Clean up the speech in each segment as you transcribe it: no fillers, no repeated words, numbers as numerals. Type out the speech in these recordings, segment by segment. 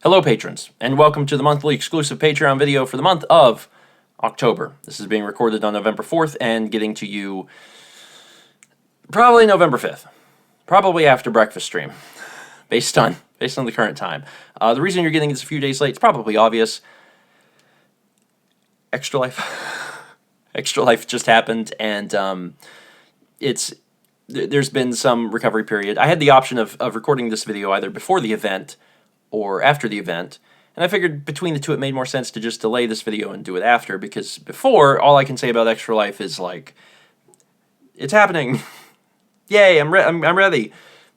Hello, patrons, and welcome to the monthly exclusive Patreon video for the month of October. This is being recorded on November 4th and getting to you probably November 5th. Probably after breakfast stream, based on the current time. The reason you're getting this a few days late is probably obvious. Extra Life. Extra Life just happened, and there's been some recovery period. I had the option of recording this video either before the event or after the event, and I figured between the two it made more sense to just delay this video and do it after, because before, all I can say about Extra Life is like, it's happening, yay, I'm ready,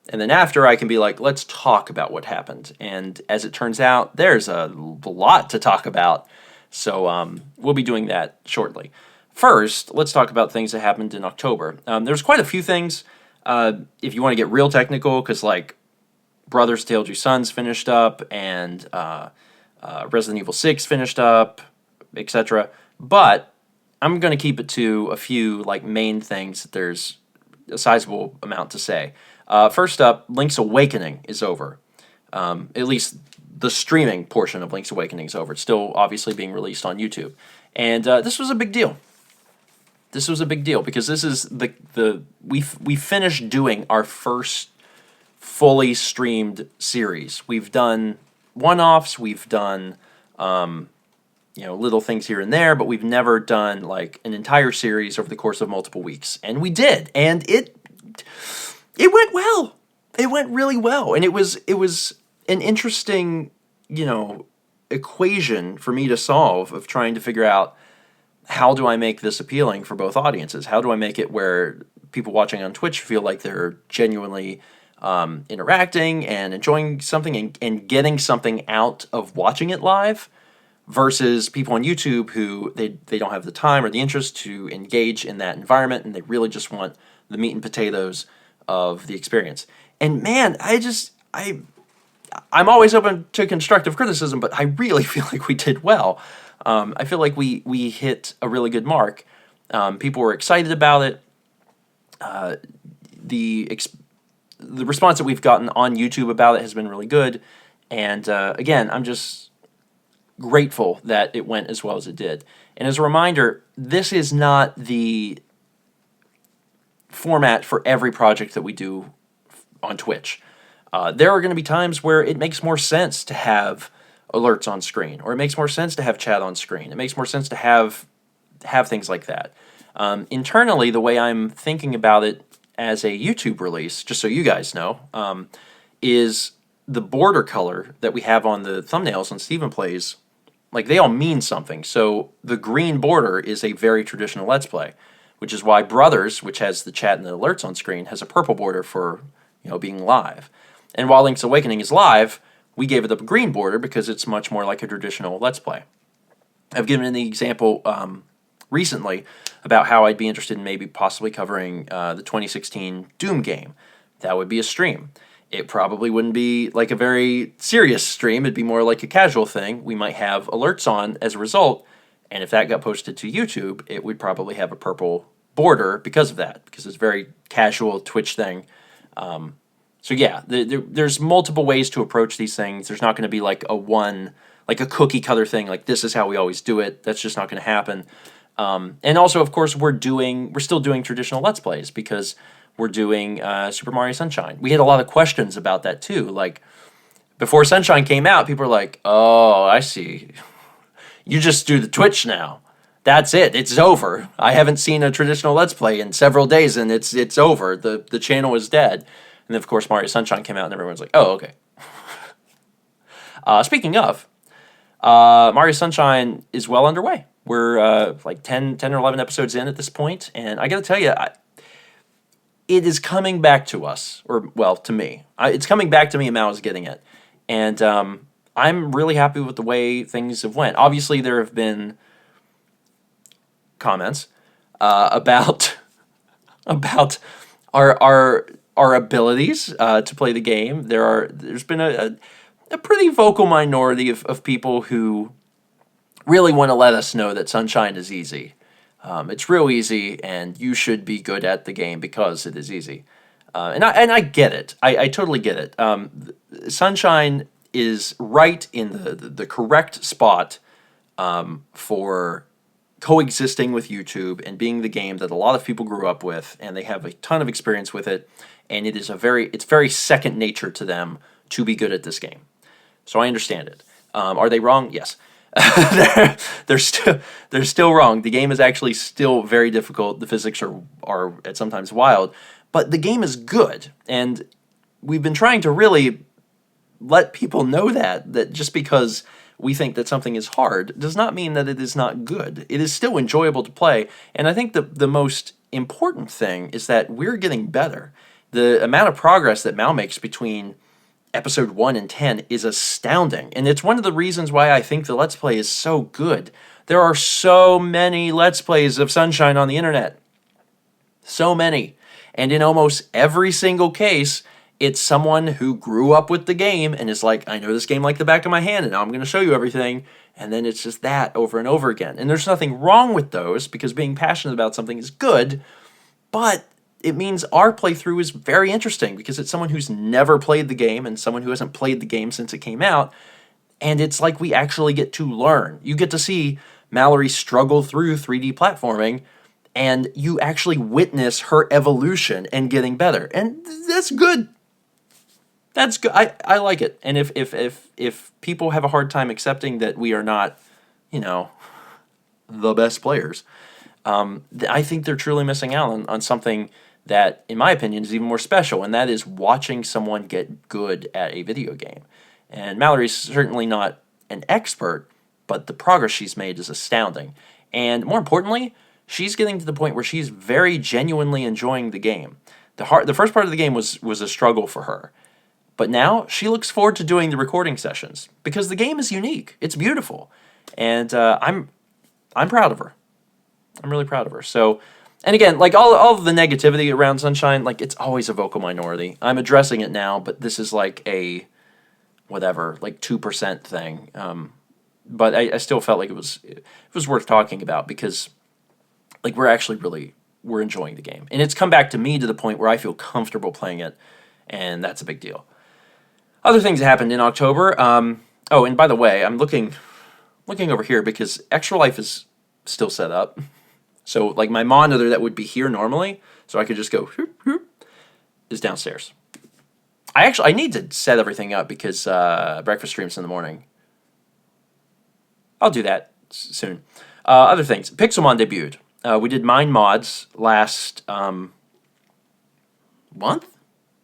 and then after I can be like, let's talk about what happened, and as it turns out, there's a lot to talk about, so we'll be doing that shortly. First, let's talk about things that happened in October. There's quite a few things, if you want to get real technical, because like, Brothers Tale of Two Sons finished up, and Resident Evil 6 finished up, etc. But I'm going to keep it to a few like main things that there's a sizable amount to say. First up, Link's Awakening is over. At least the streaming portion of Link's Awakening is over. It's still obviously being released on YouTube. And this was a big deal. This was a big deal because this is we finished doing our first fully streamed series. We've done one-offs, we've done little things here and there, but we've never done like an entire series over the course of multiple weeks. And we did, and it went well. It went really well, and it was an interesting, equation for me to solve of trying to figure out how do I make this appealing for both audiences? How do I make it where people watching on Twitch feel like they're genuinely interacting and enjoying something and getting something out of watching it live, versus people on YouTube who they don't have the time or the interest to engage in that environment, and they really just want the meat and potatoes of the experience. And man, I'm always open to constructive criticism, but I really feel like we did well. I feel like we hit a really good mark. People were excited about it. The response that we've gotten on YouTube about it has been really good, and again, I'm just grateful that it went as well as it did. And as a reminder, this is not the format for every project that we do on Twitch. There are going to be times where it makes more sense to have alerts on screen, or it makes more sense to have chat on screen. It makes more sense to have things like that. Internally, the way I'm thinking about it as a YouTube release, just so you guys know, is the border color that we have on the thumbnails on Steven Plays, like they all mean something. So the green border is a very traditional Let's Play, which is why Brothers, which has the chat and the alerts on screen, has a purple border for being live. And while Link's Awakening is live, we gave it a green border because it's much more like a traditional Let's Play. I've given the example recently about how I'd be interested in maybe possibly covering the 2016 Doom game. That would be a stream. It probably wouldn't be like a very serious stream. It'd be more like a casual thing. We might have alerts on as a result, and if that got posted to YouTube, it would probably have a purple border because of that, because it's a very casual Twitch thing. So yeah, there's multiple ways to approach these things. There's not going to be like a cookie cutter thing, like this is how we always do it. That's just not going to happen. And also, of course, we're still doing traditional Let's Plays because we're doing Super Mario Sunshine. We had a lot of questions about that too. Like, before Sunshine came out, people were like, oh, I see. You just do the Twitch now. That's it. It's over. I haven't seen a traditional Let's Play in several days, and it's over. The channel is dead. And then, of course, Mario Sunshine came out, and everyone's like, oh, okay. Speaking of, Mario Sunshine is well underway. We're like 10 or 11 episodes in at this point, and I got to tell you, it is coming back to us, or, well, to me. It's coming back to me, and Mao is getting it. And I'm really happy with the way things have went. Obviously, there have been comments about our abilities to play the game. There's been a pretty vocal minority of people who really want to let us know that Sunshine is easy. It's real easy, and you should be good at the game because it is easy. And I get it. I totally get it. Sunshine is right in the correct spot for coexisting with YouTube and being the game that a lot of people grew up with, and they have a ton of experience with it, and it's very second nature to them to be good at this game. So I understand it. Are they wrong? Yes. they're still wrong. The game is actually still very difficult. The physics are at sometimes wild, but the game is good, and we've been trying to really let people know that just because we think that something is hard does not mean that it is not good. It is still enjoyable to play, and I think the most important thing is that we're getting better. The amount of progress that Mal makes between episode 1 and 10 is astounding, and it's one of the reasons why I think the Let's Play is so good. There are so many Let's Plays of Sunshine on the internet. So many. And in almost every single case, it's someone who grew up with the game and is like, I know this game like the back of my hand, and now I'm going to show you everything. And then it's just that over and over again. And there's nothing wrong with those, because being passionate about something is good, but it means our playthrough is very interesting because it's someone who's never played the game and someone who hasn't played the game since it came out. And it's like we actually get to learn. You get to see Mallory struggle through 3D platforming, and you actually witness her evolution and getting better. And that's good. That's good. I like it. And if people have a hard time accepting that we are not, the best players, I think they're truly missing out on something that, in my opinion, is even more special, and that is watching someone get good at a video game. And Mallory's certainly not an expert, but the progress she's made is astounding. And more importantly, she's getting to the point where she's very genuinely enjoying the game. The first part of the game was a struggle for her. But now she looks forward to doing the recording sessions because the game is unique. It's beautiful. And I'm proud of her. I'm really proud of her. So, and again, like all of the negativity around Sunshine, like it's always a vocal minority. I'm addressing it now, but this is like a whatever, like 2% thing. But I still felt like it was worth talking about because like we're enjoying the game. And it's come back to me to the point where I feel comfortable playing it, and that's a big deal. Other things that happened in October. Oh, and by the way, I'm looking over here because Extra Life is still set up. So like my monitor that would be here normally, so I could just go whoop, whoop, is downstairs. I need to set everything up because breakfast streams in the morning. I'll do that soon. Other things. Pixelmon debuted. We did Mind Mods last month.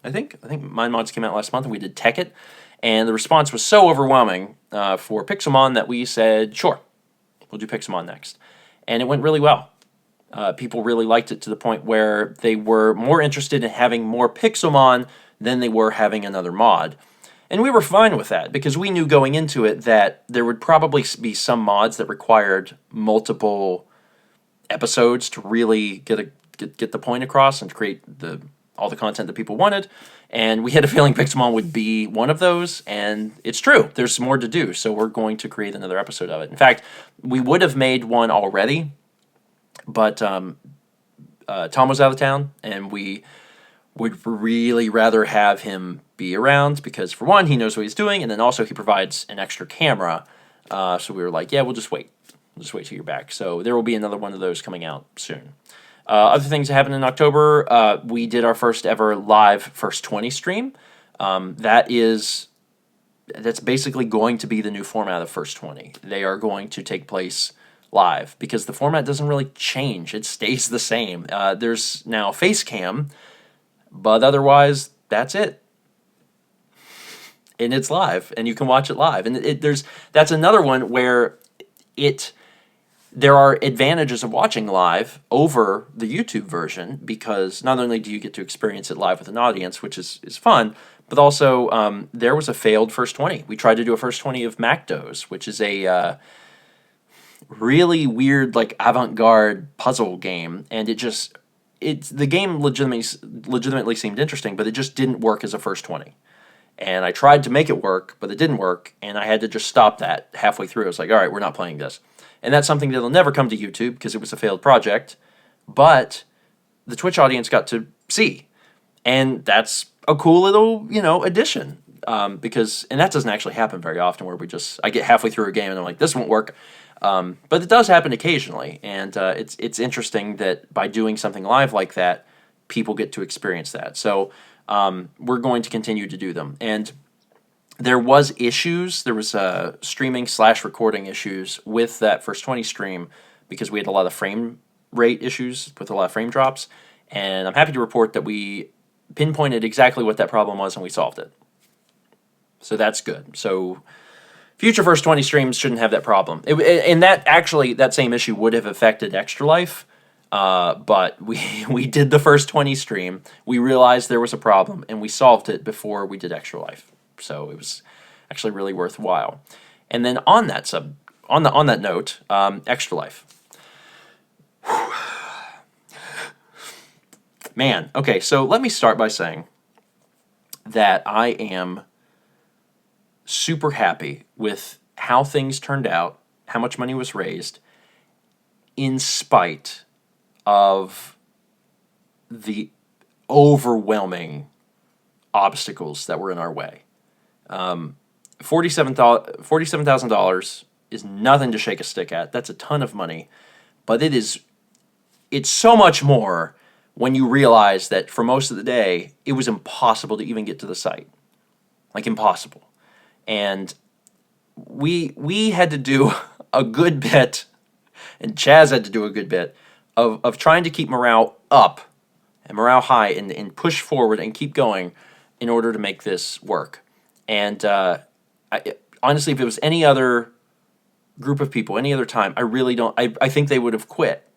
I think Mind Mods came out last month, and we did Tekkit, and the response was so overwhelming for Pixelmon that we said, sure, we'll do Pixelmon next. And it went really well. People really liked it to the point where they were more interested in having more Pixelmon than they were having another mod. And we were fine with that, because we knew going into it that there would probably be some mods that required multiple episodes to really get the point across and to create all the content that people wanted, and we had a feeling Pixelmon would be one of those, and it's true. There's more to do, so we're going to create another episode of it. In fact, we would have made one already, but Tom was out of town, and we would really rather have him be around because, for one, he knows what he's doing, and then also he provides an extra camera, so we were like, yeah, we'll just wait. We'll just wait till you're back. So there will be another one of those coming out soon. Other things that happened in October, we did our first ever live First 20 stream. That's basically going to be the new format of First 20. They are going to take place live because the format doesn't really change. It stays the same. There's now face cam, but otherwise, that's it. And it's live, and you can watch it live. And that's another one where there are advantages of watching live over the YouTube version, because not only do you get to experience it live with an audience, which is fun, but also there was a failed First 20. We tried to do a First 20 of Macdos, which is a really weird, like, avant-garde puzzle game, and the game legitimately seemed interesting, but it just didn't work as a First 20. And I tried to make it work, but it didn't work, and I had to just stop that halfway through. I was like, all right, we're not playing this. And that's something that'll never come to YouTube because it was a failed project, but the Twitch audience got to see. And that's a cool little, addition. because, and that doesn't actually happen very often, where I get halfway through a game and I'm like, this won't work. But it does happen occasionally, and it's interesting that by doing something live like that, people get to experience that. So we're going to continue to do them. And there was streaming / recording issues with that first 20 stream, because we had a lot of frame rate issues with a lot of frame drops. And I'm happy to report that we pinpointed exactly what that problem was and we solved it. So that's good. So future first 20 streams shouldn't have that problem. And that same issue would have affected Extra Life. But we did the first 20 stream. We realized there was a problem and we solved it before we did Extra Life. So it was actually really worthwhile. And then on that note, Extra Life. Man, okay, so let me start by saying that I am super happy with how things turned out, how much money was raised, in spite of the overwhelming obstacles that were in our way. $47,000 is nothing to shake a stick at. That's a ton of money, but it's so much more when you realize that for most of the day, it was impossible to even get to the site. Like, impossible. And we had to do a good bit, and Chaz had to do a good bit, of trying to keep morale up and morale high and push forward and keep going in order to make this work. And honestly, if it was any other group of people, any other time, I think they would have quit.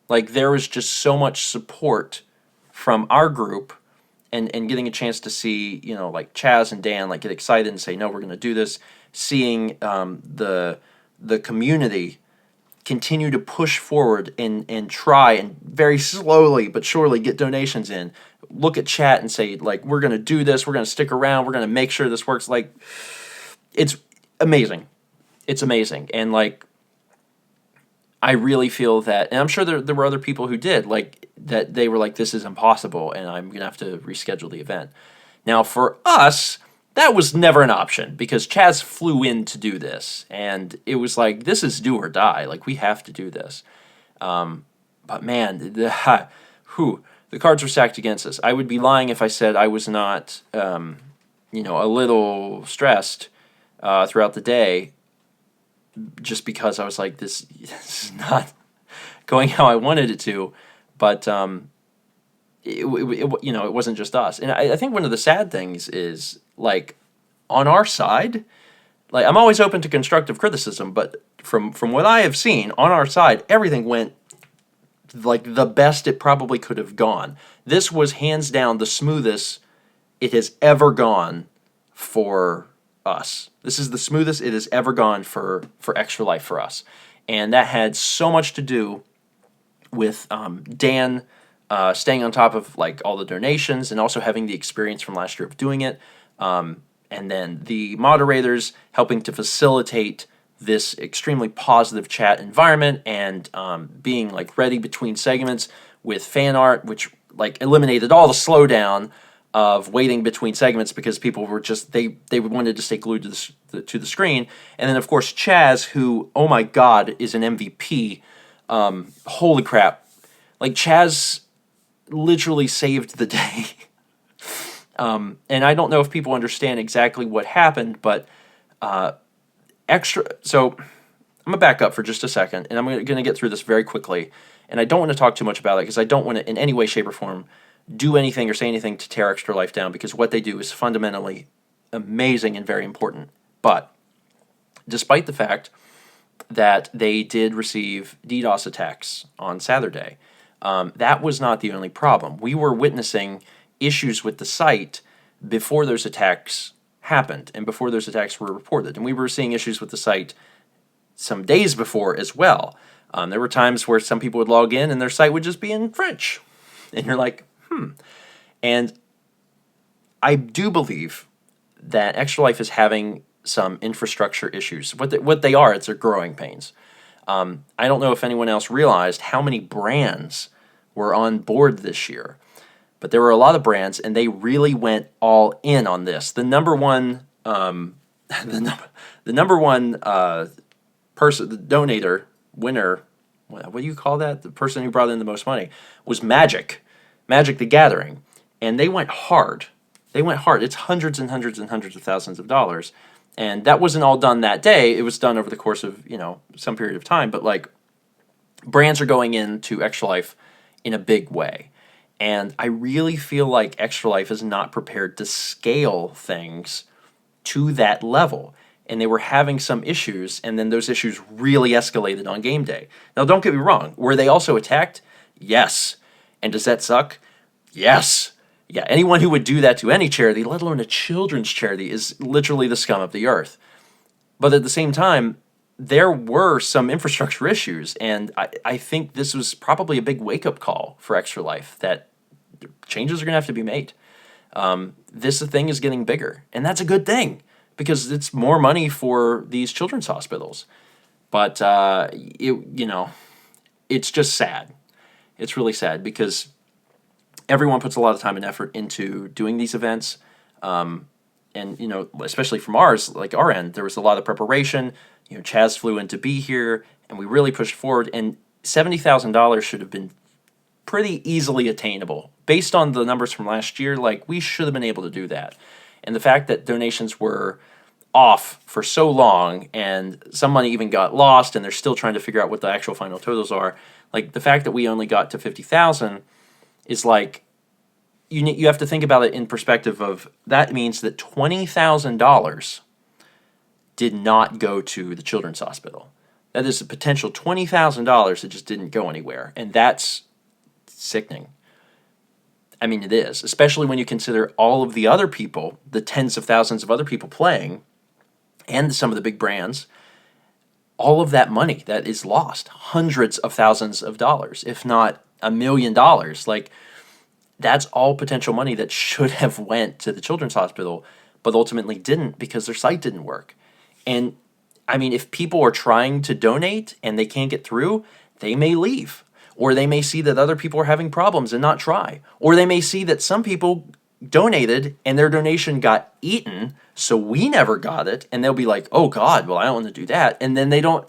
Like, there was just so much support from our group, and getting a chance to see, like Chaz and Dan like get excited and say, no, we're going to do this. Seeing the community continue to push forward and try and very slowly but surely get donations in. Look at chat and say, like, we're going to do this. We're going to stick around. We're going to make sure this works. Like, it's amazing. It's amazing. And, like, I really feel that, and I'm sure there were other people who did, like, that they were like, this is impossible, and I'm going to have to reschedule the event. Now, for us, that was never an option, because Chaz flew in to do this, and it was like, this is do or die. Like, we have to do this. But, man, the cards were stacked against us. I would be lying if I said I was not, a little stressed throughout the day, just because I was like, this is not going how I wanted it to. But it wasn't just us. And I think one of the sad things is, like, on our side, like, I'm always open to constructive criticism, but from what I have seen, on our side, everything went like the best it probably could have gone. This was hands down the smoothest it has ever gone for us. This is the smoothest it has ever gone for Extra Life for us. And that had so much to do with Dan staying on top of, like, all the donations, and also having the experience from last year of doing it. And then the moderators helping to facilitate this extremely positive chat environment, and being, like, ready between segments with fan art, which, like, eliminated all the slowdown of waiting between segments, because people were just, they wanted to stay glued to the screen. And then, of course, Chaz, who, oh my God, is an MVP. Holy crap. Like, Chaz literally saved the day. And I don't know if people understand exactly what happened, but so I'm going to back up for just a second, and I'm going to get through this very quickly. And I don't want to talk too much about it, because I don't want to, in any way, shape, or form, do anything or say anything to tear Extra Life down, because what they do is fundamentally amazing and very important. But despite the fact that they did receive DDoS attacks on Saturday, that was not the only problem. We were witnessing issues with the site before those attacks happened and before those attacks were reported. And we were seeing issues with the site some days before as well. There were times where some people would log in and their site would just be in French. And you're like, And I do believe that Extra Life is having some infrastructure issues. What they are, it's their growing pains. I don't know if anyone else realized how many brands were on board this year. but there were a lot of brands, and they really went all in on this. The number one, the number one person, the donator, winner, what do you call that? The person who brought in the most money was Magic the Gathering, and they went hard. They went hard. It's hundreds and hundreds and hundreds of thousands of dollars, and that wasn't all done that day. It was done over the course of some period of time. But like, brands are going into Extra Life in a big way, and I really feel like Extra Life is not prepared to scale things to that level. And they were having some issues, and then those issues really escalated on game day. Now, don't get me wrong. Were they also attacked? Yes. And does that suck? Yes. Yeah, anyone who would do that to any charity, let alone a children's charity, is literally the scum of the earth. But at the same time, there were some infrastructure issues, and I think this was probably a big wake-up call for Extra Life, that changes are going to have to be made. This thing is getting bigger, and that's a good thing, because it's more money for these children's hospitals. But, it's just sad. It's really sad, because everyone puts a lot of time and effort into doing these events. And, especially from ours, like our end, there was a lot of preparation. Chaz flew in to be here, and we really pushed forward. And $70,000 should have been pretty easily attainable. Based on the numbers from last year, like, we should have been able to do that. And the fact that donations were off for so long, and some money even got lost, and they're still trying to figure out what the actual final totals are. Like, the fact that we only got to 50,000 is like, you have to think about it in perspective of, that means that $20,000 did not go to the children's hospital. That is a potential $20,000 that just didn't go anywhere, and that's sickening. I mean, it is, especially when you consider all of the other people, the tens of thousands of other people playing, and some of the big brands. All of that money that is lost, hundreds of thousands of dollars, if not $1 million. Like, that's all potential money that should have went to the children's hospital, but ultimately didn't, because their site didn't work. And I mean, if people are trying to donate and they can't get through, they may leave. Or they may see that other people are having problems and not try. Or they may see that some people donated and their donation got eaten, so we never got it, and they'll be like, oh God, well, I don't want to do that. And then they don't,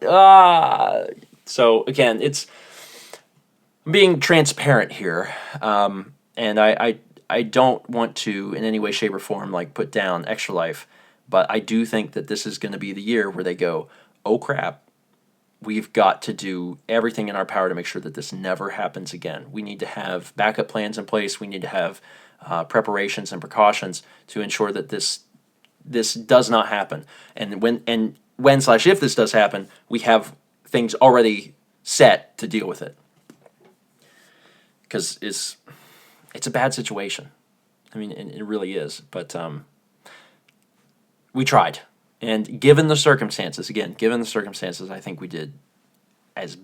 So again, it's being transparent here. And I don't want to in any way, shape, or form like put down Extra Life, but I do think that this is going to be the year where they go, oh crap, we've got to do everything in our power to make sure that this never happens again. We need to have backup plans in place. We need to have preparations and precautions to ensure that this does not happen. And when/if this does happen, we have things already set to deal with it. Because it's a bad situation. I mean, it really is. But we tried. And given the circumstances, I think we did as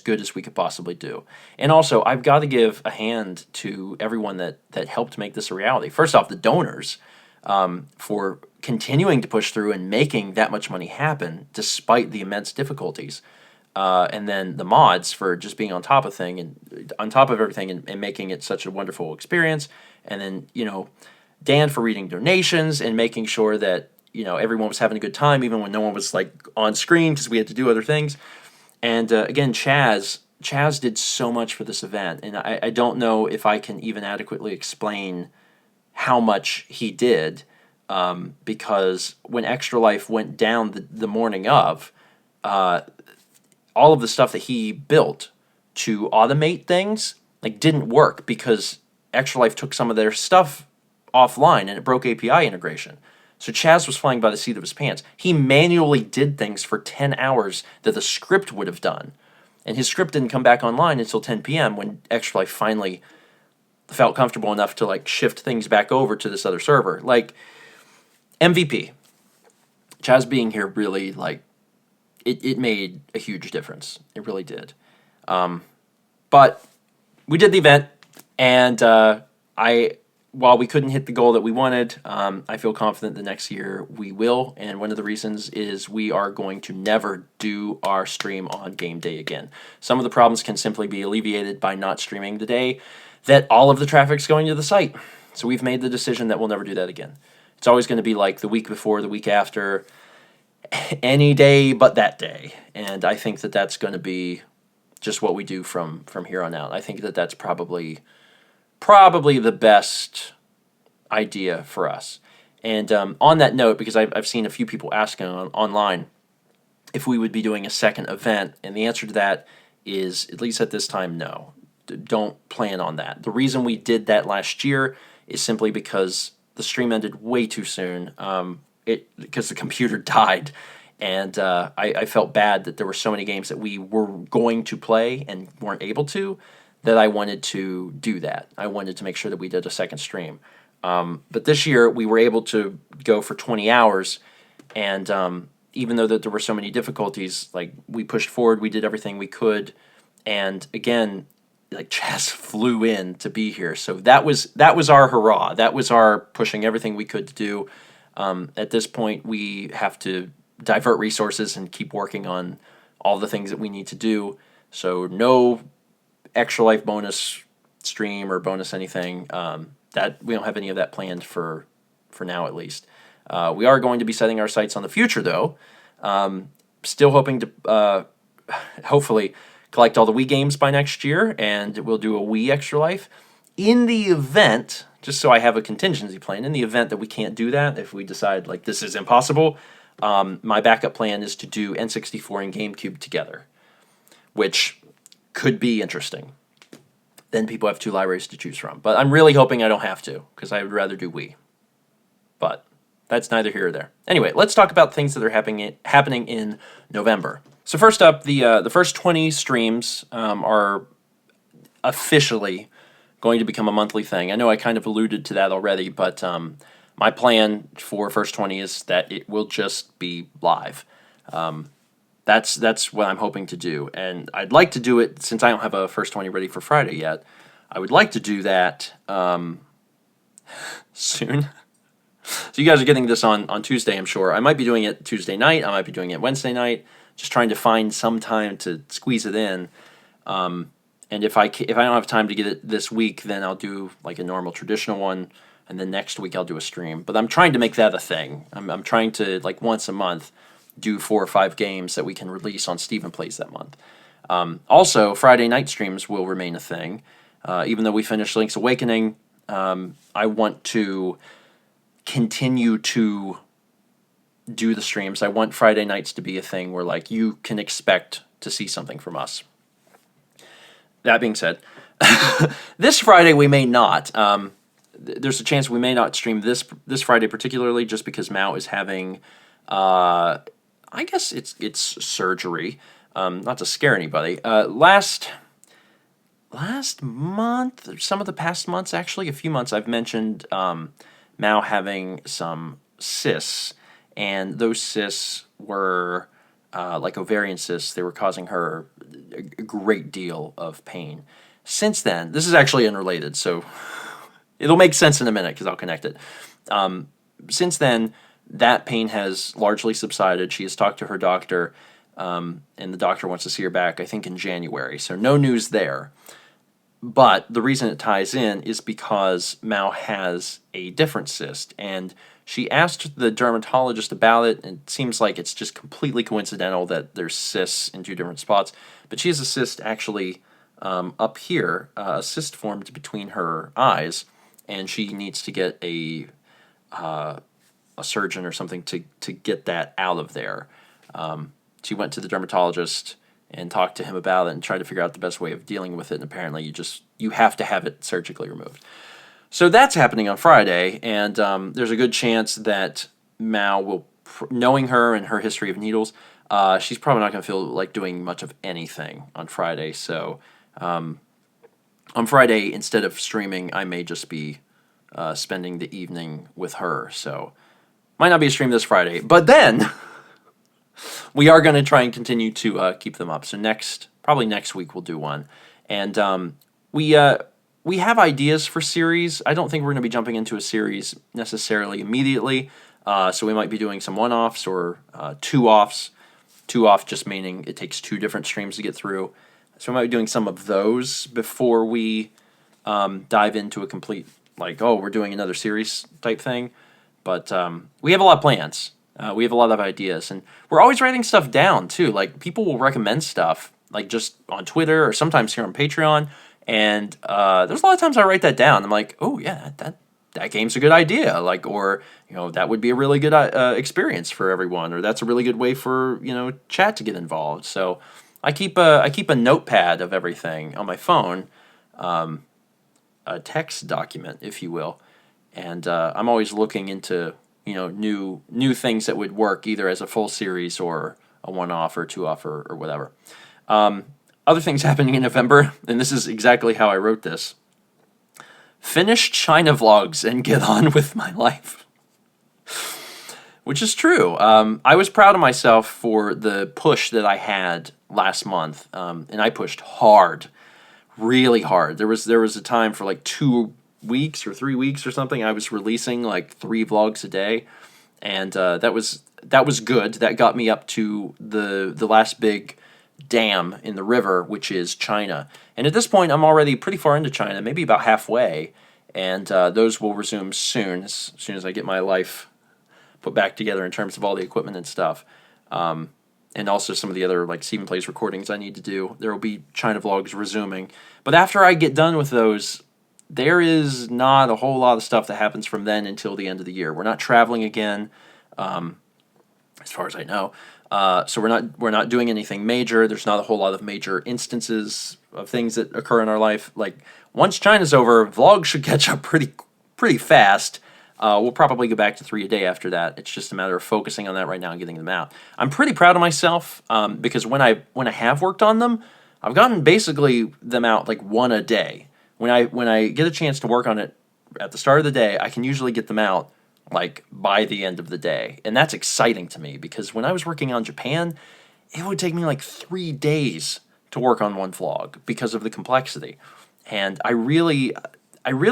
good as we could possibly do. And also, I've got to give a hand to everyone that helped make this a reality. First off, the donors, for continuing to push through and making that much money happen despite the immense difficulties. And then the mods for just being on top of everything and making it such a wonderful experience. And then, Dan for reading donations and making sure that, everyone was having a good time, even when no one was like on screen because we had to do other things. And again, Chaz did so much for this event. And I don't know if I can even adequately explain how much he did, because when Extra Life went down the morning of, all of the stuff that he built to automate things didn't work because Extra Life took some of their stuff offline and it broke API integration. So Chaz was flying by the seat of his pants. He manually did things for 10 hours that the script would have done. And his script didn't come back online until 10 p.m. when Extra Life finally felt comfortable enough to shift things back over to this other server. MVP. Chaz being here really it made a huge difference. It really did. But we did the event, and while we couldn't hit the goal that we wanted, I feel confident the next year we will. And one of the reasons is we are going to never do our stream on game day again. Some of the problems can simply be alleviated by not streaming the day. that all of the traffic's going to the site. So we've made the decision that we'll never do that again. It's always going to be like the week before, the week after, any day but that day. And I think that that's going to be just what we do from here on out. I think that that's probably the best idea for us. And on that note, because I've seen a few people asking online if we would be doing a second event, and the answer to that is, at least at this time, no. Don't plan on that. The reason we did that last year is simply because the stream ended way too soon. Because the computer died, and I felt bad that there were so many games that we were going to play and weren't able to, that I wanted to do that. I wanted to make sure that we did a second stream. But this year we were able to go for 20 hours, and even though that there were so many difficulties, like, we pushed forward, we did everything we could, and again, like, Chaz flew in to be here, so that was our hurrah. That was our pushing everything we could to do. At this point, we have to divert resources and keep working on all the things that we need to do. So no Extra Life bonus stream or bonus anything. That we don't have any of that planned for now, at least. We are going to be setting our sights on the future, though. Still hoping to hopefully collect all the Wii games by next year, and we'll do a Wii Extra Life. In the event, just so I have a contingency plan, in the event that we can't do that, if we decide, like, this is impossible, my backup plan is to do N64 and GameCube together, which could be interesting. Then people have two libraries to choose from. But I'm really hoping I don't have to, because I would rather do Wii. But that's neither here or there. Anyway, let's talk about things that are happening in November. So first up, the first 20 streams are officially going to become a monthly thing. I know I kind of alluded to that already, but my plan for first 20 is that it will just be live. That's what I'm hoping to do, and I'd like to do it, since I don't have a first 20 ready for Friday yet. I would like to do that soon. So you guys are getting this on Tuesday, I'm sure. I might be doing it Tuesday night. I might be doing it Wednesday night. Just trying to find some time to squeeze it in. And if I don't have time to get it this week, then I'll do like a normal traditional one, and then next week I'll do a stream. But I'm trying to make that a thing. I'm trying to, like, once a month do 4 or 5 games that we can release on Steven Plays that month. Also, Friday night streams will remain a thing. Even though we finished Link's Awakening, I want to continue to do the streams. I want Friday nights to be a thing where, like, you can expect to see something from us. That being said, this Friday we may not. There's a chance we may not stream this Friday particularly, just because Mao is having, I guess it's surgery. Not to scare anybody. Last month, some of the past months, actually, a few months, I've mentioned Mao having some cysts, and those cysts were like ovarian cysts. They were causing her a great deal of pain. Since then, this is actually unrelated, so it'll make sense in a minute because I'll connect it. Since then, that pain has largely subsided. She has talked to her doctor, and the doctor wants to see her back, I think, in January. So no news there. But the reason it ties in is because Mao has a different cyst, and she asked the dermatologist about it, and it seems like it's just completely coincidental that there's cysts in 2 different spots. But she has a cyst actually up here, a cyst formed between her eyes, and she needs to get a surgeon or something to get that out of there. She went to the dermatologist and talked to him about it and tried to figure out the best way of dealing with it, and apparently you have to have it surgically removed. So that's happening on Friday, and there's a good chance that Mao will, knowing her and her history of needles, she's probably not going to feel like doing much of anything on Friday. So on Friday, instead of streaming, I may just be spending the evening with her. So might not be a stream this Friday, but then we are going to try and continue to keep them up. So probably next week we'll do one, and we have ideas for series. I don't think we're going to be jumping into a series necessarily immediately. So we might be doing some one-offs or 2-offs. 2-off just meaning it takes 2 different streams to get through. So we might be doing some of those before we dive into a complete, like, oh, we're doing another series type thing. But we have a lot of plans. We have a lot of ideas, and we're always writing stuff down too. Like, people will recommend stuff, like just on Twitter or sometimes here on Patreon. And there's a lot of times I write that down. I'm like, oh yeah, that game's a good idea. Like, or that would be a really good experience for everyone, or that's a really good way for chat to get involved. So I keep a notepad of everything on my phone, a text document, if you will, and I'm always looking into new things that would work either as a full series or a one-off or two-off or whatever. Other things happening in November, and this is exactly how I wrote this. Finish China vlogs and get on with my life. Which is true. I was proud of myself for the push that I had last month, and I pushed hard, really hard. There was a time for like 2 weeks or 3 weeks or something. I was releasing like 3 vlogs a day, and that was good. That got me up to the last big dam in the river, which is China. And at this point, I'm already pretty far into China, maybe about halfway, and those will resume soon, as soon as I get my life put back together in terms of all the equipment and stuff. And also some of the other like Stephen Plays recordings I need to do. There will be China vlogs resuming. But after I get done with those, there is not a whole lot of stuff that happens from then until the end of the year. We're not traveling again, as far as I know. So we're not doing anything major. There's not a whole lot of major instances of things that occur in our life. Like, once China's over, vlogs should catch up pretty fast. We'll probably go back to 3 a day after that. It's just a matter of focusing on that right now and getting them out. I'm pretty proud of myself because when I have worked on them, I've gotten basically them out like 1 a day. When I get a chance to work on it at the start of the day, I can usually get them out like by the end of the day. And that's exciting to me because when I was working on Japan, it would take me like 3 days to work on one vlog because of the complexity. And I really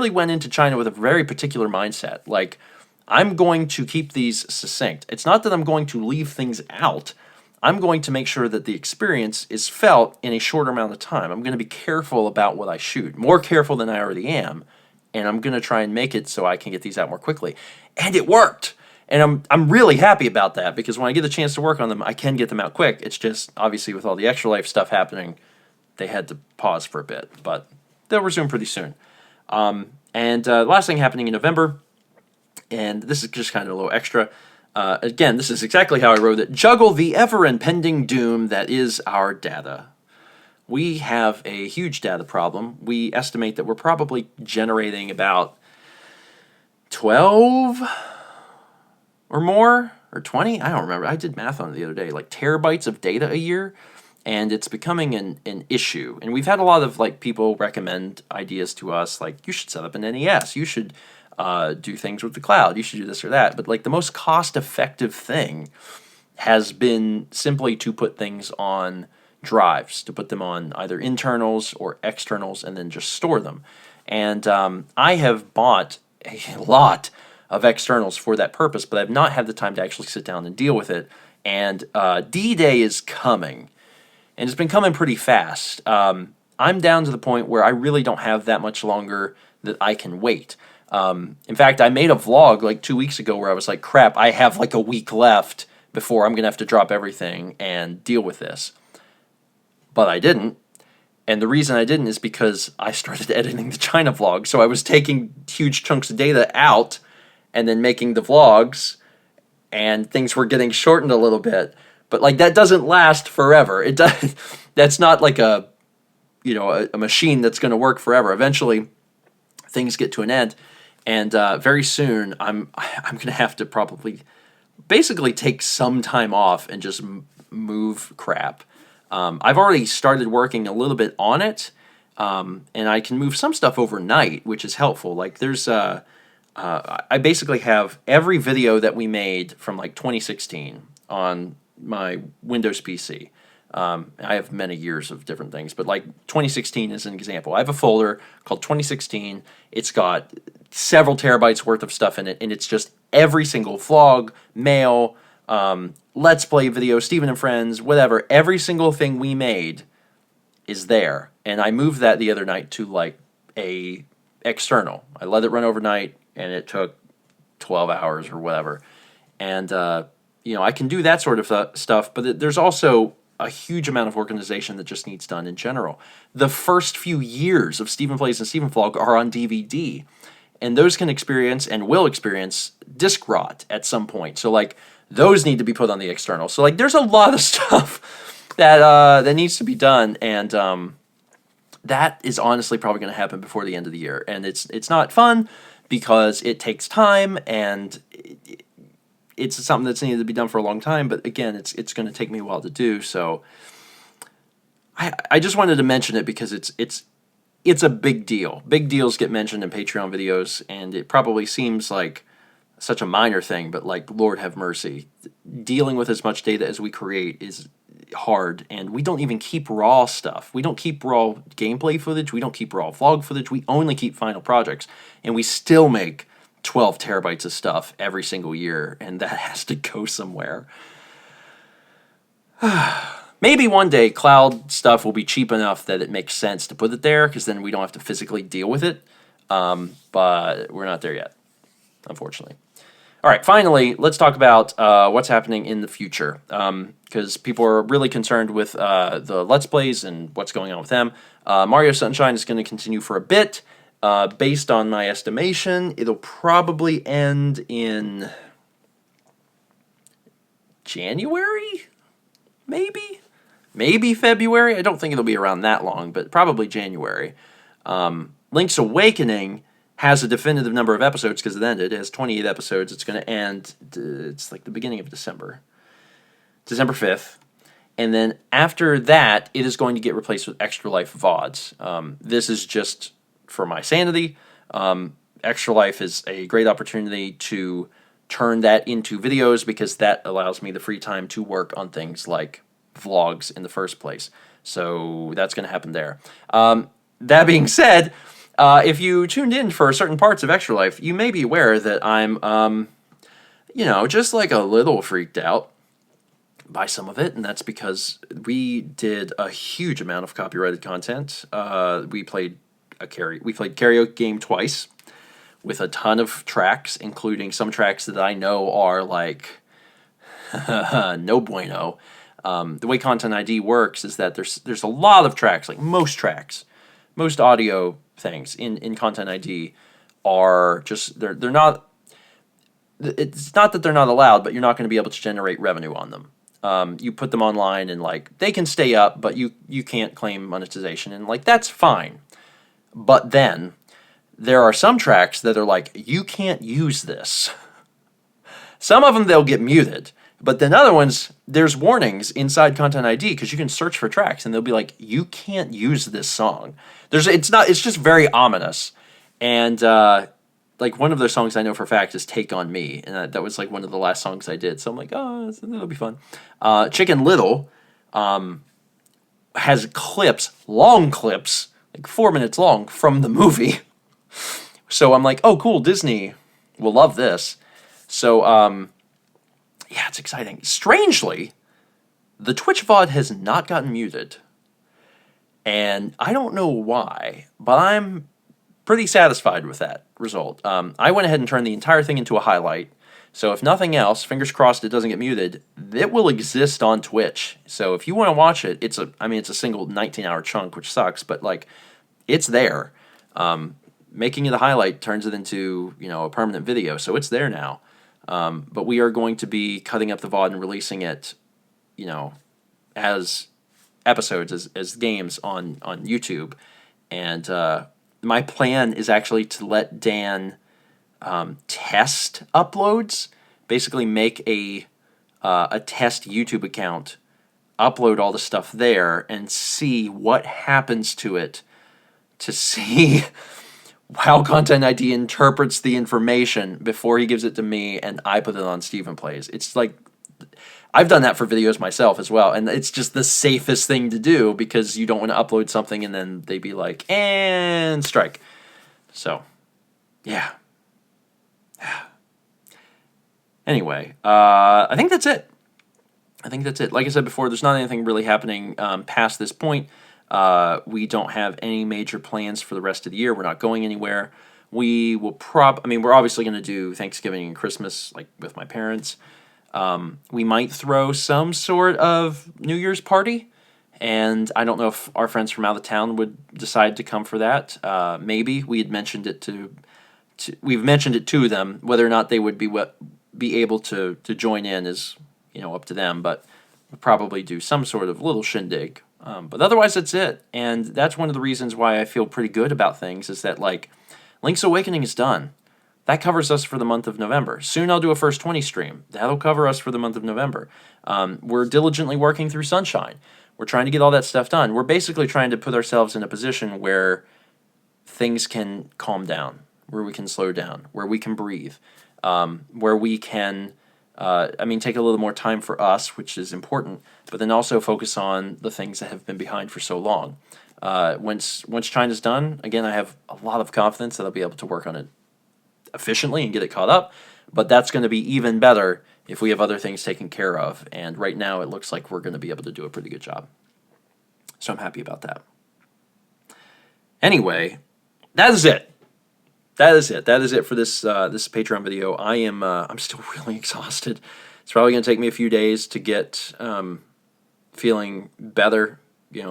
went into China with a very particular mindset. Like, I'm going to keep these succinct. It's not that I'm going to leave things out. I'm going to make sure that the experience is felt in a shorter amount of time. I'm going to be careful about what I shoot, more careful than I already am, and I'm going to try and make it so I can get these out more quickly. And it worked. And I'm really happy about that because when I get a chance to work on them, I can get them out quick. It's just, obviously, with all the extra life stuff happening, they had to pause for a bit, but they'll resume pretty soon. Last thing happening in November, and this is just kind of a little extra. Again, this is exactly how I wrote it. Juggle the ever-impending doom that is our data. We have a huge data problem. We estimate that we're probably generating about 12 or more, or 20? I don't remember. I did math on it the other day. Like terabytes of data a year, and it's becoming an issue. And we've had a lot of like people recommend ideas to us, like you should set up an NES. You should do things with the cloud. You should do this or that. But like the most cost-effective thing has been simply to put things on drives, to put them on either internals or externals and then just store them. And I have bought a lot of externals for that purpose, but I've not had the time to actually sit down and deal with it. And D-Day is coming, and it's been coming pretty fast. I'm down to the point where I really don't have that much longer that I can wait. In fact, I made a vlog like 2 weeks ago where I was like, crap, I have like a week left before I'm going to have to drop everything and deal with this. But I didn't. And the reason I didn't is because I started editing the China vlog. So I was taking huge chunks of data out and then making the vlogs, and things were getting shortened a little bit. But like that doesn't last forever. It does. That's not like a machine that's going to work forever. Eventually, things get to an end, and very soon I'm going to have to probably basically take some time off and just move crap. I've already started working a little bit on it, and I can move some stuff overnight, which is helpful. Like there's I basically have every video that we made from like 2016 on my Windows PC. I have many years of different things, but like 2016 is an example. I have a folder called 2016. It's got several terabytes worth of stuff in it, and it's just every single vlog, mail, Let's Play video, Steven and Friends, whatever. Every single thing we made is there. And I moved that the other night to like a external. I let it run overnight, and it took 12 hours or whatever. And, I can do that sort of stuff, but there's also a huge amount of organization that just needs done in general. The first few years of Stephen Plays and Stephen Vlog are on DVD, and those can experience and will experience disc rot at some point. So, like, those need to be put on the external. So, like, there's a lot of stuff that needs to be done, and that is honestly probably going to happen before the end of the year. And it's not fun because it takes time, and it's something that's needed to be done for a long time. But again, it's going to take me a while to do. So I just wanted to mention it because it's a big deal. Big deals get mentioned in Patreon videos, and it probably seems like such a minor thing, but like, Lord have mercy. Dealing with as much data as we create is hard, and we don't even keep raw stuff. We don't keep raw gameplay footage. We don't keep raw vlog footage. We only keep final projects, and we still make 12 terabytes of stuff every single year, and that has to go somewhere. Maybe one day cloud stuff will be cheap enough that it makes sense to put it there, because then we don't have to physically deal with it, but we're not there yet, unfortunately. All right, finally, let's talk about what's happening in the future, because people are really concerned with the Let's Plays and what's going on with them. Mario Sunshine is going to continue for a bit. Based on my estimation, it'll probably end in January, maybe? Maybe February? I don't think it'll be around that long, but probably January. Link's Awakening has a definitive number of episodes because it ended. It has 28 episodes. It's going to end, it's like the beginning of December 5th. And then after that, it is going to get replaced with Extra Life VODs. This is just for my sanity. Extra Life is a great opportunity to turn that into videos because that allows me the free time to work on things like vlogs in the first place. So that's going to happen there. That being said, if you tuned in for certain parts of Extra Life, you may be aware that I'm, just like a little freaked out by some of it, and that's because we did a huge amount of copyrighted content. We played karaoke game twice with a ton of tracks, including some tracks that I know are like no bueno. The way Content ID works is that there's a lot of tracks, like most audio things in Content ID are just they're not. It's not that they're not allowed, but you're not going to be able to generate revenue on them. You put them online and like they can stay up, but you can't claim monetization, and like that's fine. But then there are some tracks that are like you can't use this. Some of them they'll get muted. But then other ones, there's warnings inside Content ID because you can search for tracks and they'll be like, you can't use this song. It's just very ominous. And like one of their songs I know for a fact is Take On Me. And that was like one of the last songs I did. So I'm like, oh, that'll be fun. Chicken Little has clips, long clips, like 4 minutes long from the movie. So I'm like, oh, cool, Disney will love this. So, yeah, it's exciting. Strangely, the Twitch VOD has not gotten muted. And I don't know why, but I'm pretty satisfied with that result. I went ahead and turned the entire thing into a highlight. So if nothing else, fingers crossed it doesn't get muted, it will exist on Twitch. So if you want to watch it, it's a single 19-hour chunk, which sucks, but like it's there. Making it a highlight turns it into, a permanent video, so it's there now. But we are going to be cutting up the VOD and releasing it, as episodes, as games on YouTube. And my plan is actually to let Dan test uploads, basically make a test YouTube account, upload all the stuff there, and see what happens to it to see how Content ID interprets the information before he gives it to me and I put it on Stephen Plays. It's like, I've done that for videos myself as well, and it's just the safest thing to do because you don't want to upload something and then they be like, and strike. So, yeah. Anyway, I think that's it. Like I said before, there's not anything really happening past this point. We don't have any major plans for the rest of the year. We're not going anywhere. We will we're obviously going to do Thanksgiving and Christmas, like with my parents. We might throw some sort of New Year's party, and I don't know if our friends from out of town would decide to come for that. Maybe we had mentioned it we've mentioned it to them. Whether or not they would be able to join in is up to them. But we'll probably do some sort of little shindig. But otherwise, that's it. And that's one of the reasons why I feel pretty good about things is that like Link's Awakening is done. That covers us for the month of November. Soon I'll do a First 20 stream. That'll cover us for the month of November. We're diligently working through Sunshine. We're trying to get all that stuff done. We're basically trying to put ourselves in a position where things can calm down, where we can slow down, where we can breathe, where we can, take a little more time for us, which is important, but then also focus on the things that have been behind for so long. Once China's done, again, I have a lot of confidence that I'll be able to work on it efficiently and get it caught up, but that's going to be even better if we have other things taken care of, and right now it looks like we're going to be able to do a pretty good job. So I'm happy about that. Anyway, that is it. That is it for this Patreon video. I'm still really exhausted. It's probably going to take me a few days to get feeling better,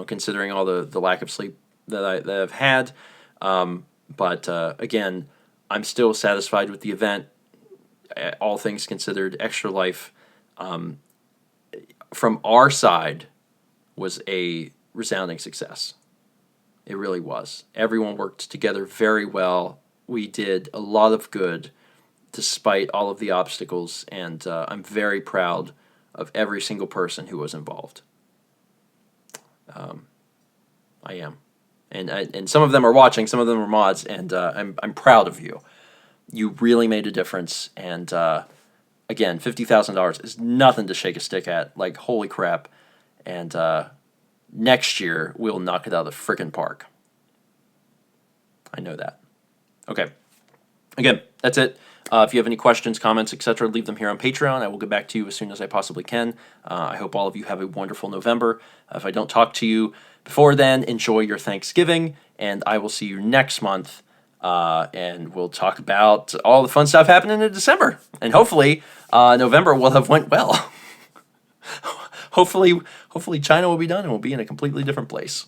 considering all the lack of sleep that I've had. But again, I'm still satisfied with the event. All things considered, Extra Life, from our side, was a resounding success. It really was. Everyone worked together very well. We did a lot of good despite all of the obstacles, and I'm very proud of every single person who was involved. I am. And some of them are watching, some of them are mods, and I'm proud of you. You really made a difference, and again, $50,000 is nothing to shake a stick at. Like, holy crap. And next year, we'll knock it out of the frickin' park. I know that. Okay. Again, that's it. If you have any questions, comments, etc., leave them here on Patreon. I will get back to you as soon as I possibly can. I hope all of you have a wonderful November. If I don't talk to you before then, enjoy your Thanksgiving, and I will see you next month. And we'll talk about all the fun stuff happening in December. And hopefully, November will have went well. Hopefully China will be done and we'll be in a completely different place.